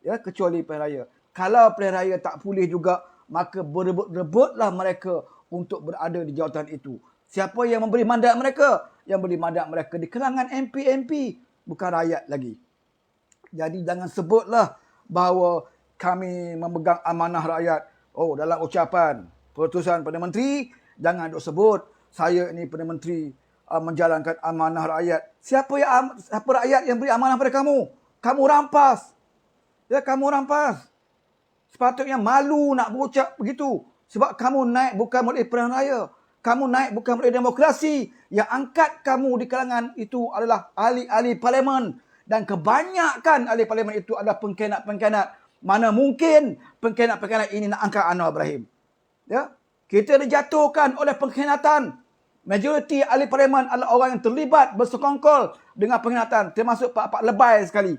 Ya, kecuali pilihan raya. Kalau pilihan raya tak pulih juga, maka berebut-rebutlah mereka untuk berada di jawatan itu. Siapa yang memberi mandat mereka? Yang beri mandat mereka di kalangan MP-MP, bukan rakyat lagi. Jadi jangan sebutlah bahawa kami memegang amanah rakyat. Oh, dalam ucapan keputusan Perdana Menteri, jangan duk sebut saya ini Perdana Menteri menjalankan amanah rakyat. Siapa rakyat yang beri amanah pada kamu? Kamu rampas. Ya, kamu rampas. Sepatutnya malu nak berucap begitu. Sebab kamu naik bukan melalui pilihan raya. Kamu naik bukan melalui demokrasi. Yang angkat kamu di kalangan itu adalah ahli-ahli parlimen. Dan kebanyakan ahli parlimen itu adalah pengkhianat-pengkhianat. Mana mungkin pengkhianat-pengkhianat ini nak angkat Anwar Ibrahim. Ya? Kita dijatuhkan oleh pengkhianatan. Majoriti ahli parlimen adalah orang yang terlibat bersekongkol dengan pengkhianatan. Termasuk Pak Lebay sekali.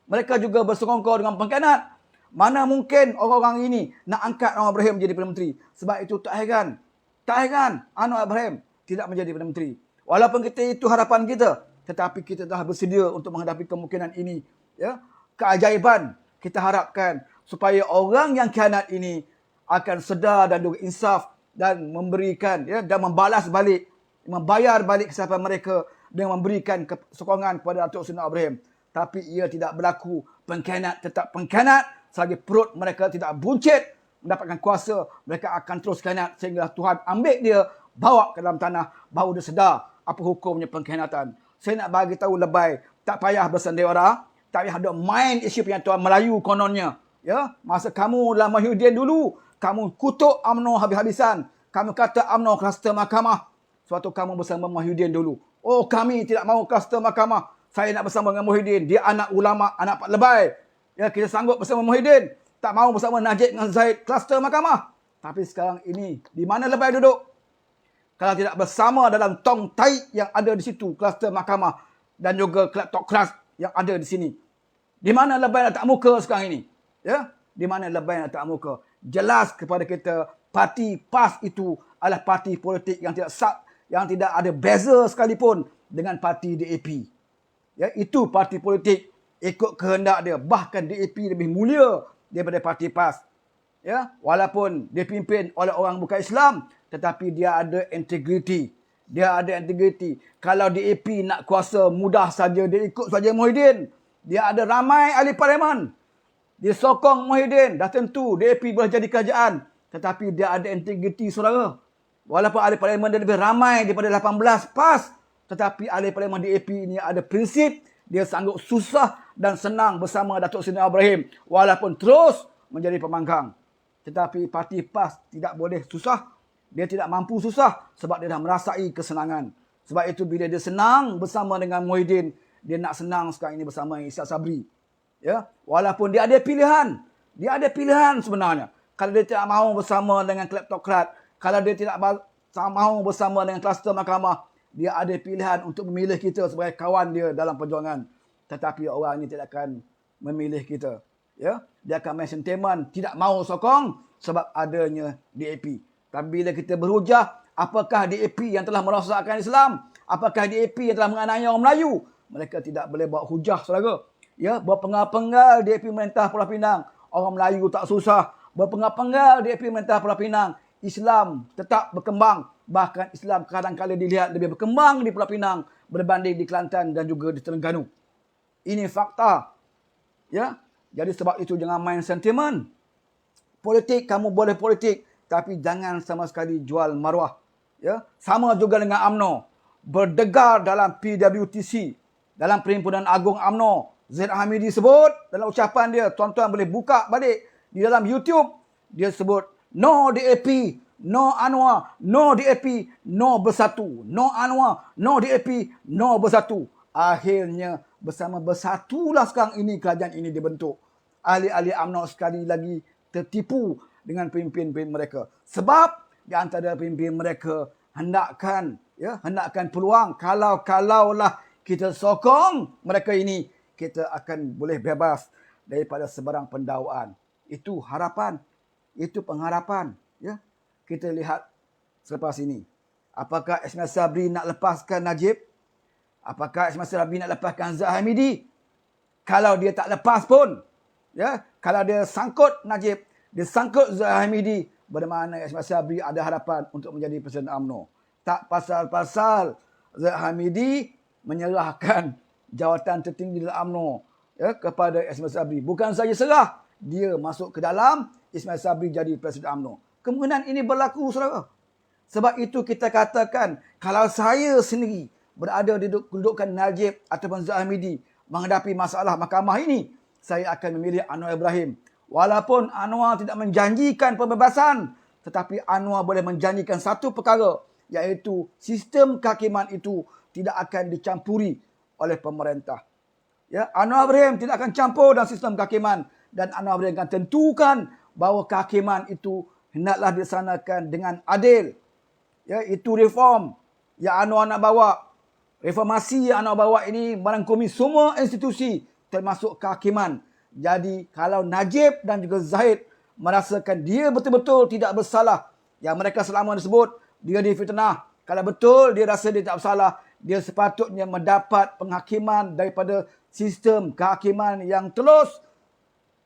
Mereka juga bersekongkol dengan pengkhianat. Mana mungkin orang-orang ini nak angkat Anwar Ibrahim menjadi Perdana Menteri. Sebab itu tak heran. Tak heran Anwar Ibrahim tidak menjadi Perdana Menteri. Walaupun itu harapan kita. Tetapi kita dah bersedia untuk menghadapi kemungkinan ini. Ya, keajaiban kita harapkan supaya orang yang khianat ini akan sedar dan juga insaf dan memberikan, ya, dan membalas balik, membayar balik kesilapan mereka dengan memberikan sokongan kepada Datuk Seri Ibrahim. Tapi ia tidak berlaku. Pengkhianat tetap pengkhianat selagi perut mereka tidak buncit mendapatkan kuasa. Mereka akan terus khianat sehingga Tuhan ambil dia, bawa ke dalam tanah, baru dia sedar apa hukumnya pengkhianatan. Saya nak bagi tahu Lebay, tak payah bersandiwara, tak payah ada main isu penyatuan Melayu kononnya. Ya, masa kamu dalam Muhyiddin dulu, kamu kutuk UMNO habis-habisan. Kamu kata UMNO kluster mahkamah. Suatu kamu bersama Muhyiddin dulu. Oh, kami tidak mahu kluster mahkamah. Saya nak bersama dengan Muhyiddin. Dia anak ulama, anak Pak Lebay. Ya, kita sanggup bersama Muhyiddin. Tak mahu bersama Najib dengan Zaid kluster mahkamah. Tapi sekarang ini, di mana Lebay duduk? Kalau tidak bersama dalam tong taik yang ada di situ, kluster mahkamah dan juga top kelas yang ada di sini. Di mana Lebay letak muka sekarang ini? Ya, di mana Lebay letak muka? Jelas kepada kita, parti PAS itu adalah parti politik yang tidak ada beza sekalipun dengan parti DAP. Ya, itu parti politik ikut kehendak dia. Bahkan DAP lebih mulia daripada parti PAS. Ya, walaupun dipimpin oleh orang bukan Islam, tetapi dia ada integriti. Dia ada integriti. Kalau DAP nak kuasa, mudah saja dia ikut saja Muhyiddin. Dia ada ramai ahli parlimen. Dia sokong Muhyiddin. Dah tentu DAP boleh jadi kerajaan. Tetapi dia ada integriti, saudara. Walaupun ahli parlimen dia lebih ramai daripada 18 PAS. Tetapi ahli parlimen DAP ini ada prinsip. Dia sanggup susah dan senang bersama Datuk Seri Ibrahim. Walaupun terus menjadi pembangkang. Tetapi parti PAS tidak boleh susah. Dia tidak mampu susah sebab dia dah merasai kesenangan. Sebab itu bila dia senang bersama dengan Muhyiddin, dia nak senang sekarang ini bersama Ishak Sabri. Ya, walaupun dia ada pilihan. Dia ada pilihan sebenarnya. Kalau dia tidak mahu bersama dengan kleptokrat, kalau dia tidak mahu bersama dengan kluster mahkamah, dia ada pilihan untuk memilih kita sebagai kawan dia dalam perjuangan. Tetapi orang ini tidak akan memilih kita. Ya, dia akan main sentimen, tidak mahu sokong sebab adanya DAP. Tapi bila kita berhujah, apakah DAP yang telah merosakkan Islam? Apakah DAP yang telah menganiaya orang Melayu? Mereka tidak boleh bawa hujah, saudara. Ya, berpenggal-penggal DAP merintah Pulau Pinang. Orang Melayu tak susah. Berpenggal-penggal DAP merintah Pulau Pinang. Islam tetap berkembang. Bahkan Islam kadang-kadang dilihat lebih berkembang di Pulau Pinang berbanding di Kelantan dan juga di Terengganu. Ini fakta. Ya, jadi sebab itu jangan main sentimen. Politik, kamu boleh politik, tapi jangan sama sekali jual maruah. Ya, sama juga dengan UMNO. Berdegar dalam PWTC, dalam Perhimpunan Agung UMNO. Zaid Hamidi sebut dalam ucapan dia, tuan-tuan boleh buka balik di dalam YouTube, dia sebut no DAP, no Anwar, no DAP, no bersatu. No Anwar, no DAP, no bersatu. Akhirnya bersatulah sekarang ini kerajaan ini dibentuk. Ahli-ahli UMNO sekali lagi tertipu dengan pemimpin-pemimpin mereka. Sebab di antara pemimpin mereka hendakkan peluang kalaulah kita sokong mereka ini, kita akan boleh bebas daripada sebarang pendakwaan. Itu harapan. Itu pengharapan. Ya. Kita lihat selepas ini. Apakah Ismail Sabri nak lepaskan Najib? Apakah Ismail Sabri nak lepaskan Zaid Hamidi? Kalau dia tak lepas pun, ya, kalau dia sangkut Najib, dia sangkut Zaid Hamidi, bermakna Ismail Sabri ada harapan untuk menjadi Presiden UMNO. Tak pasal-pasal Zaid Hamidi menyerahkan jawatan tertinggi dalam UMNO, ya, kepada Ismail Sabri. Bukan saja serah, dia masuk ke dalam, Ismail Sabri jadi Presiden UMNO. Kemungkinan ini berlaku, saudara. Sebab itu kita katakan, kalau saya sendiri berada di kedudukan Najib ataupun Zaid Hamidi menghadapi masalah mahkamah ini, saya akan memilih Anwar Ibrahim. Walaupun Anwar tidak menjanjikan pembebasan, tetapi Anwar boleh menjanjikan satu perkara, iaitu sistem kehakiman itu tidak akan dicampuri oleh pemerintah. Ya, Anwar Ibrahim tidak akan campur dalam sistem kehakiman, dan Anwar Ibrahim akan tentukan bahawa kehakiman itu hendaklah dilaksanakan dengan adil. Ya, itu reform yang Anwar nak bawa. Reformasi yang Anwar bawa ini merangkumi semua institusi termasuk kehakiman. Jadi kalau Najib dan juga Zahid merasakan dia betul-betul tidak bersalah, yang mereka selama disebut dia difitnah, kalau betul dia rasa dia tak bersalah, dia sepatutnya mendapat penghakiman daripada sistem kehakiman yang telus.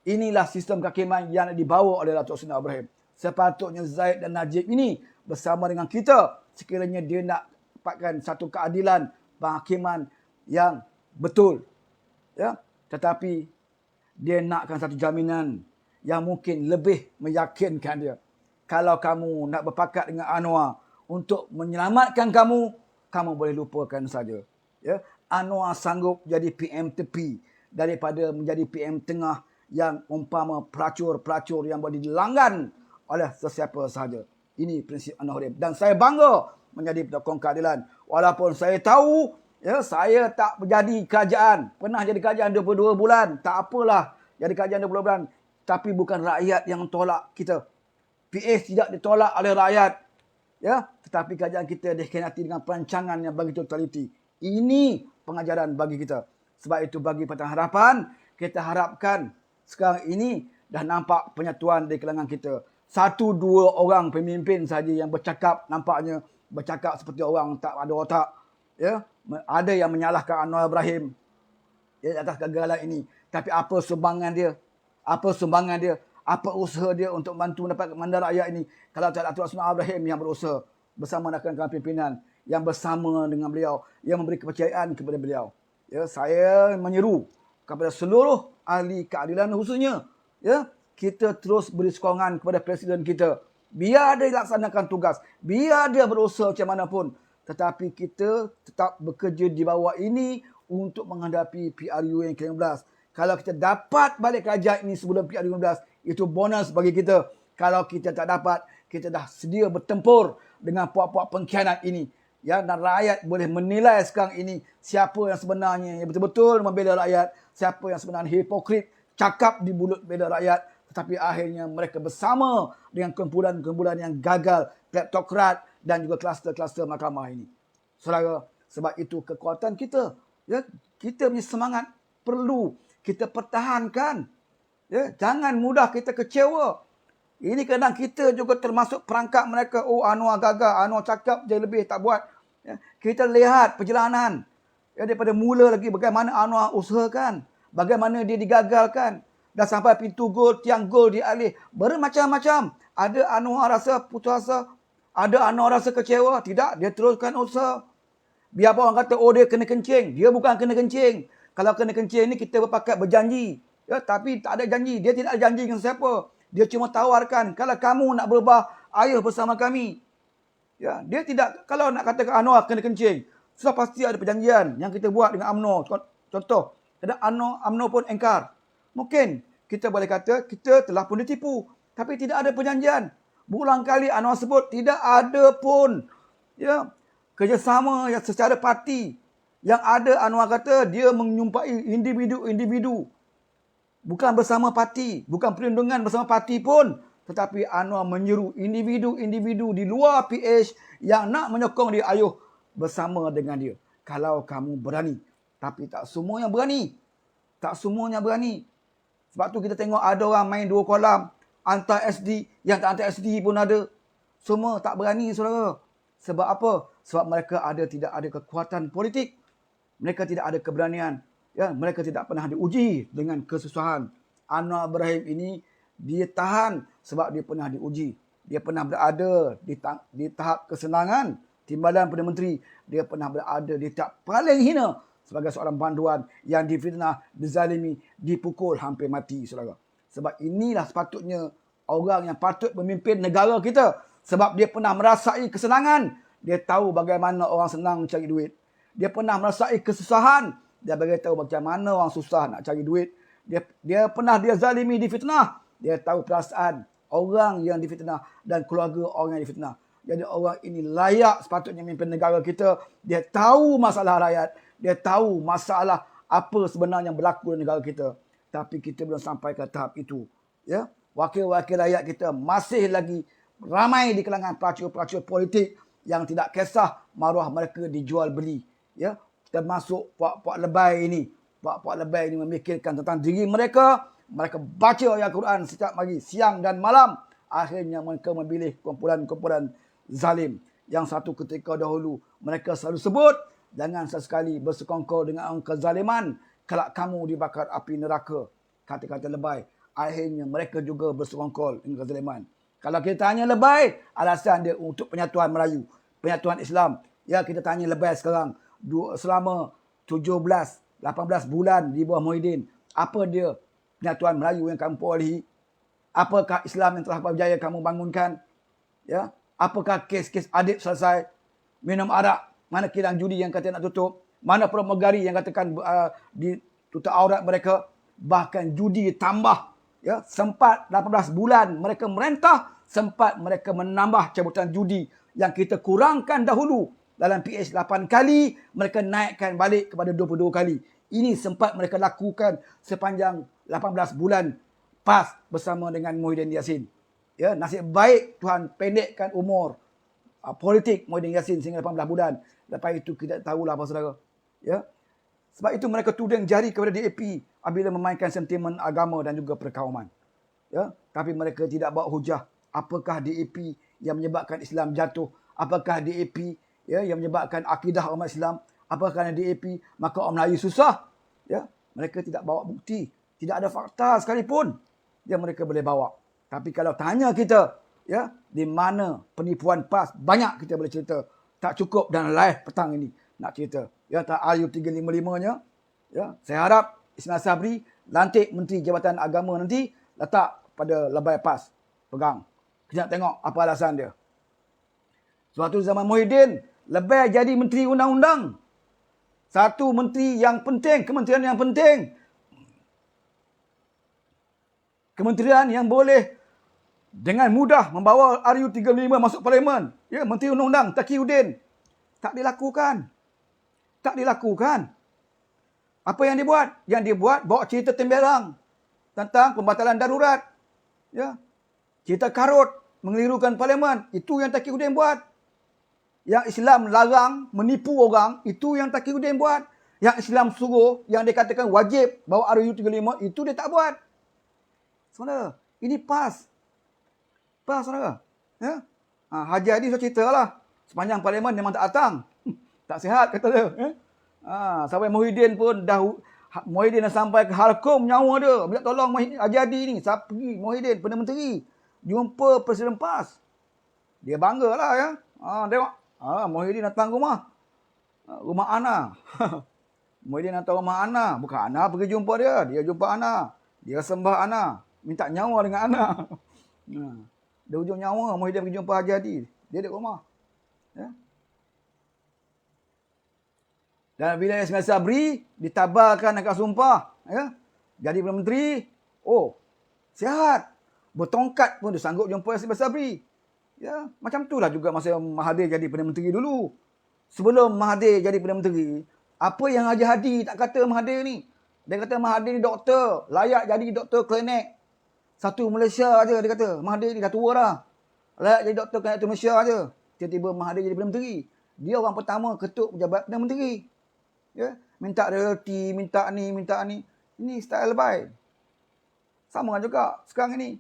Inilah sistem kehakiman yang dibawa oleh Datuk Seri Ibrahim. Sepatutnya Zahid dan Najib ini bersama dengan kita, sekiranya dia nak dapatkan satu keadilan penghakiman yang betul. Ya, tetapi dia nakkan satu jaminan yang mungkin lebih meyakinkan dia. Kalau kamu nak berpakat dengan Anwar untuk menyelamatkan kamu, kamu boleh lupakan saja. Ya, Anwar sanggup jadi PM tepi daripada menjadi PM tengah yang umpama pelacur-pelacur yang boleh dilanggan oleh sesiapa sahaja. Ini prinsip Anwar Ibrahim. Dan saya bangga menjadi penyokong keadilan. Walaupun saya tahu, ya, saya tak menjadi kerajaan. Pernah jadi kerajaan 22 bulan. Tak apalah jadi kerajaan 22 bulan. Tapi bukan rakyat yang tolak kita. PAS tidak ditolak oleh rakyat. Ya, tetapi kerajaan kita dikhianati dengan perancangan yang begitu teliti. Ini pengajaran bagi kita. Sebab itu bagi Pakatan Harapan, kita harapkan sekarang ini dah nampak penyatuan di kalangan kita. 1-2 orang pemimpin saja yang bercakap, nampaknya bercakap seperti orang tak ada otak. Ya, ada yang menyalahkan Anwar Ibrahim, ya, atas kegagalan ini. Tapi apa sumbangan dia? Apa sumbangan dia? Apa usaha dia untuk bantu mendapat mandat rakyat ini? Kalau tak ada Datuk Seri Ibrahim yang berusaha bersama rakan-rakan pimpinan yang bersama dengan beliau, yang memberi kepercayaan kepada beliau. Ya, saya menyeru kepada seluruh ahli keadilan khususnya, ya, kita terus beri sokongan kepada Presiden kita. Biar dia laksanakan tugas, biar dia berusaha macam mana pun, tetapi kita tetap bekerja di bawah ini untuk menghadapi PRU yang ke-15. Kalau kita dapat balik kerajaan ini sebelum PRU 15, itu bonus bagi kita. Kalau kita tak dapat, kita dah sedia bertempur dengan puak-puak pengkhianat ini. Ya, dan rakyat boleh menilai sekarang ini siapa yang sebenarnya yang betul-betul membela rakyat, siapa yang sebenarnya hipokrit, cakap di mulut bela rakyat, Tetapi akhirnya mereka bersama dengan kumpulan-kumpulan yang gagal, kleptokrat dan juga kluster-kluster mahkamah ini. Saudara, sebab itu kekuatan kita, ya, kita punya semangat perlu kita pertahankan. Ya, jangan mudah kita kecewa. Ini kadang kita juga termasuk perangkap mereka. Oh, Anwar gagal, Anwar cakap je lebih tak buat. Ya, kita lihat perjalanan. Ya, daripada mula lagi bagaimana Anwar usahakan, bagaimana dia digagalkan. Dah sampai pintu gol, tiang gol dialih. Bermacam-macam. Ada Anwar rasa putus asa. Ada Anwar rasa kecewa. Tidak, dia teruskan usaha. Biar orang kata, oh dia kena kencing. Dia bukan kena kencing. Kalau kena kencing ni kita berpakat berjanji. Ya, tapi tak ada janji. Dia tidak ada janji dengan siapa. Dia cuma tawarkan. Kalau kamu nak berubah, ayo bersama kami. Ya, dia tidak, kalau nak katakan Anwar kena kencing, sudah pasti ada perjanjian yang kita buat dengan UMNO. Contoh, ada UMNO pun engkar. Mungkin kita boleh kata kita telah pun ditipu. Tapi tidak ada perjanjian. Berulang kali Anwar sebut tidak ada pun, ya, kerjasama yang secara parti. Yang ada Anwar kata dia menyumpai individu-individu. Bukan bersama parti. Bukan perlindungan bersama parti pun. Tetapi Anwar menyeru individu-individu di luar PH yang nak menyokong dia, ayuh bersama dengan dia. Kalau kamu berani. Tapi tak semua yang berani. Tak semuanya berani. Sebab tu kita tengok ada orang main 2 kolam. Antar SD, yang tak antar SD pun ada. Semua tak berani, saudara. Sebab apa? Sebab mereka tidak ada kekuatan politik. Mereka tidak ada keberanian. Ya, mereka tidak pernah diuji dengan kesusahan. Anwar Ibrahim ini, dia tahan sebab dia pernah diuji. Dia pernah berada di tahap kesenangan. Timbalan Perdana Menteri. Dia pernah berada di tahap paling hina sebagai seorang banduan yang difitnah, dizalimi, dipukul hampir mati, saudara. Sebab inilah sepatutnya orang yang patut memimpin negara kita. Sebab dia pernah merasai kesenangan. Dia tahu bagaimana orang senang cari duit. Dia pernah merasai kesusahan. Dia beritahu macam mana orang susah nak cari duit. Dia pernah dia zalimi, difitnah. Dia tahu perasaan orang yang difitnah dan keluarga orang yang difitnah. Jadi orang ini layak sepatutnya memimpin negara kita. Dia tahu masalah rakyat. Dia tahu masalah apa sebenarnya yang berlaku di negara kita. Tapi kita belum sampai ke tahap itu. Ya, wakil-wakil rakyat kita masih lagi ramai di kalangan pelacur-pelacur politik yang tidak kisah maruah mereka dijual beli. Ya, termasuk puak-puak lebay ini. Puak-puak lebay ini memikirkan tentang diri mereka. Mereka baca ayat Quran setiap pagi, siang dan malam. Akhirnya mereka memilih kumpulan-kumpulan zalim. Yang satu ketika dahulu mereka selalu sebut, jangan sesekali bersekongkol dengan orang kezaliman. Kelak kamu dibakar api neraka. Kata-kata lebay. Akhirnya mereka juga bersekongkol dengan kezaliman. Kalau kita tanya lebay, alasan dia untuk penyatuan Melayu. Penyatuan Islam. Ya, kita tanya lebay sekarang. Selama 17, 18 bulan di bawah Muhyiddin. Apa dia penyatuan Melayu yang kamu perolehi? Apakah Islam yang telah berjaya kamu bangunkan? Ya, apakah kes-kes adib selesai? Minum arak. Mana kilang judi yang kata nak tutup? Mana pramugari yang katakan ditutup aurat mereka? Bahkan judi tambah. Ya, sempat 18 bulan mereka merentah. Sempat mereka menambah cabutan judi yang kita kurangkan dahulu. Dalam PH 8 kali, mereka naikkan balik kepada 22 kali. Ini sempat mereka lakukan sepanjang 18 bulan PAS bersama dengan Muhyiddin Yassin. Ya, nasib baik Tuhan pendekkan umur politik Muhyiddin Yassin sehingga 18 bulan. Lepas itu kita tahulah apa, saudara. Ya. Sebab itu mereka tuding jari kepada DAP apabila memainkan sentimen agama dan juga perkauman. Ya, tapi mereka tidak bawa hujah. Apakah DAP yang menyebabkan Islam jatuh? Apakah DAP, ya, yang menyebabkan akidah umat Islam? Apakah kerana DAP maka orang Melayu susah? Ya, mereka tidak bawa bukti, tidak ada fakta sekalipun yang mereka boleh bawa. Tapi kalau tanya kita, ya, di mana penipuan PAS, banyak kita boleh cerita. Tak cukup dan live petang ini nak cerita. Ya, tak RU 355-nya. Ya, saya harap Ismail Sabri lantik Menteri Jabatan Agama nanti letak pada lebay PAS. Pegang. Kita nak tengok apa alasan dia. Suatu zaman Muhyiddin, lebay jadi Menteri Undang-Undang. Satu menteri yang penting, kementerian yang penting. Kementerian yang boleh dengan mudah membawa RU 355 masuk Parlimen. Ya, Menteri Undang-Undang Taqiyuddin. Tak dilakukan. Tak dilakukan. Apa yang dibuat? Yang dibuat bawa cerita temberang tentang pembatalan darurat. Ya. Cerita karut, mengelirukan parlimen, itu yang Taqiyuddin buat. Yang Islam larang menipu orang, itu yang Taqiyuddin buat. Yang Islam suruh, yang dia katakan wajib bawa RU35, itu dia tak buat. Saudara, ini PAS. PAS, saudara. Ya? Haji Hadi saya cerita lah. Sepanjang parlimen memang tak datang. Tak sihat, kata dia. Ya? Sampai Muhyiddin pun dah, Muhyiddin dah sampai ke halkom nyawa dia. Minta tolong Haji Hadi ni. Saya pergi, Muhyiddin, Perdana Menteri. Jumpa Presiden PAS. Dia bangga lah ya. Tengok. Muhyiddin datang rumah. Rumah Ana. Muhyiddin datang rumah Ana. Bukan Ana pergi jumpa dia. Dia jumpa Ana. Dia sembah Ana. Minta nyawa dengan Ana. Dia hujung nyawa. Muhyiddin pergi jumpa Haji Hadi. Dia di rumah. Ya. Dan bila Ismail Sabri ditabarkan akan sumpah. Ya. Jadi Perdana Menteri. Oh. Sihat. Bertongkat pun dia sanggup jumpa Ismail Sabri. Ya, macam itulah juga masa Mahathir jadi Perdana Menteri dulu. Sebelum Mahathir jadi Perdana Menteri, apa yang Haji Hadi tak kata Mahathir ni? Dia kata Mahathir ni doktor, layak jadi doktor klinik. Satu Malaysia aja dia kata. Mahathir ni dah tua dah. Layak jadi doktor klinik Malaysia aja. Tiba-tiba Mahathir jadi Perdana Menteri. Dia orang pertama ketuk pejabat Perdana Menteri. Ya, minta royalty, minta ni, minta ni. Ini style baik. Sama juga sekarang ini.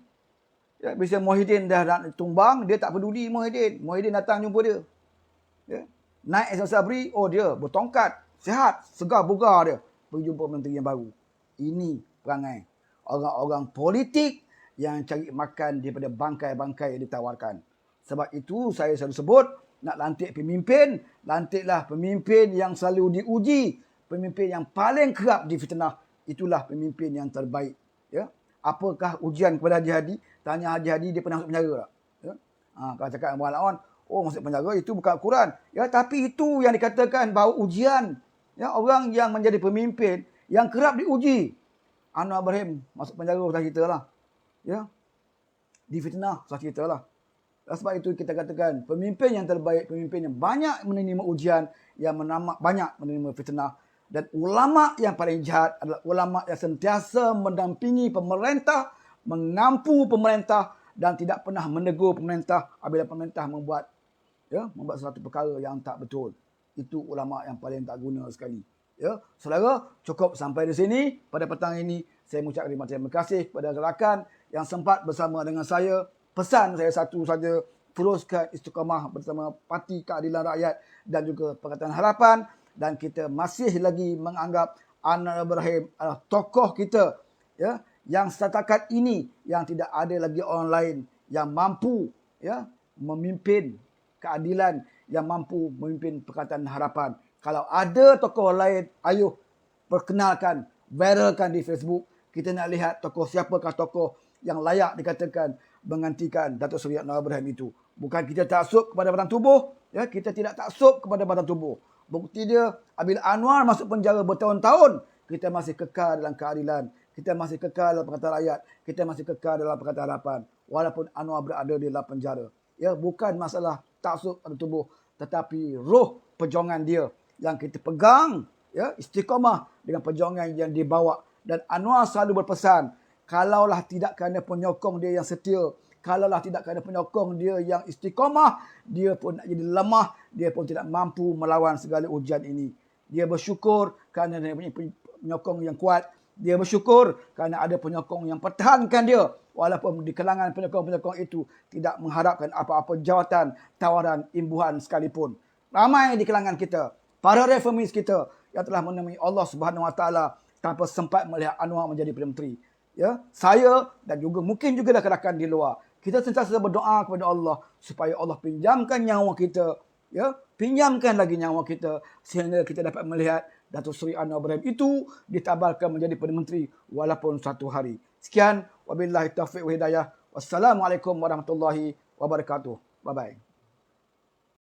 Ya, bila Muhyiddin dah nak tumbang, dia tak peduli Muhyiddin. Muhyiddin datang jumpa dia. Ya. Naik Ismail Sabri, oh dia bertongkat. Sihat, segar bugar dia. Pergi jumpa menteri yang baru. Ini perangai orang-orang politik yang cari makan daripada bangkai-bangkai yang ditawarkan. Sebab itu saya selalu sebut, nak lantik pemimpin, lantiklah pemimpin yang selalu diuji. Pemimpin yang paling kerap difitnah. Itulah pemimpin yang terbaik. Ya. Apakah ujian kepada Haji Hadi? Tanya Haji Hadi, dia pernah masuk penjara tak? Ya? Kalau cakap dengan Abang Lawan, oh masuk penjara itu bukan Al-Quran. Ya, tapi itu yang dikatakan bahawa ujian. Ya, orang yang menjadi pemimpin yang kerap diuji. Anwar Ibrahim masuk penjara, saya cerita lah. Ya, difitnah, saya cerita lah. Sebab itu kita katakan pemimpin yang terbaik, pemimpin yang banyak menerima ujian, yang banyak menerima fitnah. Dan ulama yang paling jahat adalah ulama yang sentiasa mendampingi pemerintah, mengampu pemerintah dan tidak pernah menegur pemerintah apabila pemerintah membuat sesuatu perkara yang tak betul. Itu ulama yang paling tak guna sekali. Ya, saudara, cukup sampai di sini pada petang ini. Saya mengucapkan terima kasih kepada rakan yang sempat bersama dengan saya. Pesan saya satu saja, teruskan istiqamah bersama Parti Keadilan Rakyat dan juga Pakatan Harapan. Dan kita masih lagi menganggap Anwar Ibrahim adalah tokoh kita, ya, yang setakat ini yang tidak ada lagi orang lain yang mampu, ya, memimpin keadilan, yang mampu memimpin Pakatan Harapan. Kalau ada tokoh lain, ayo perkenalkan, viralkan di Facebook. Kita nak lihat tokoh siapakah tokoh yang layak dikatakan menggantikan Datuk Seri Anwar Ibrahim itu. Bukan kita taksub kepada badan tubuh, ya, kita tidak taksub kepada badan tubuh. Bukti dia, apabila Anwar masuk penjara bertahun-tahun, kita masih kekal dalam keadilan. Kita masih kekal dalam Pakatan Rakyat. Kita masih kekal dalam Pakatan Harapan. Walaupun Anwar berada di dalam penjara. Ya, bukan masalah taksub pada tubuh, tetapi roh perjuangan dia yang kita pegang, ya, istiqamah dengan perjuangan yang dibawa. Dan Anwar selalu berpesan, kalaulah tidak kerana penyokong dia yang setia, kalaulah tidak kerana penyokong dia yang istiqamah, dia pun nak jadi lemah, dia pun tidak mampu melawan segala ujian ini. Dia bersyukur kerana dia punya penyokong yang kuat. Dia bersyukur kerana ada penyokong yang pertahankan dia. Walaupun di kalangan penyokong-penyokong itu tidak mengharapkan apa-apa jawatan, tawaran, imbuhan sekalipun. Ramai di kalangan kita, para reformis kita yang telah menemui Allah Subhanahu Wa Taala tanpa sempat melihat Anwar menjadi Perdana Menteri. Ya, saya dan juga mungkin juga rakan-rakan di luar, kita sentiasa berdoa kepada Allah supaya Allah pinjamkan nyawa kita, ya, pinjamkan lagi nyawa kita sehingga kita dapat melihat Datuk Seri Anwar Ibrahim itu ditabalkan menjadi Perdana Menteri walaupun satu hari. Sekian, wabillahi taufiq wa hidayah. Wassalamualaikum warahmatullahi wabarakatuh. Bye bye.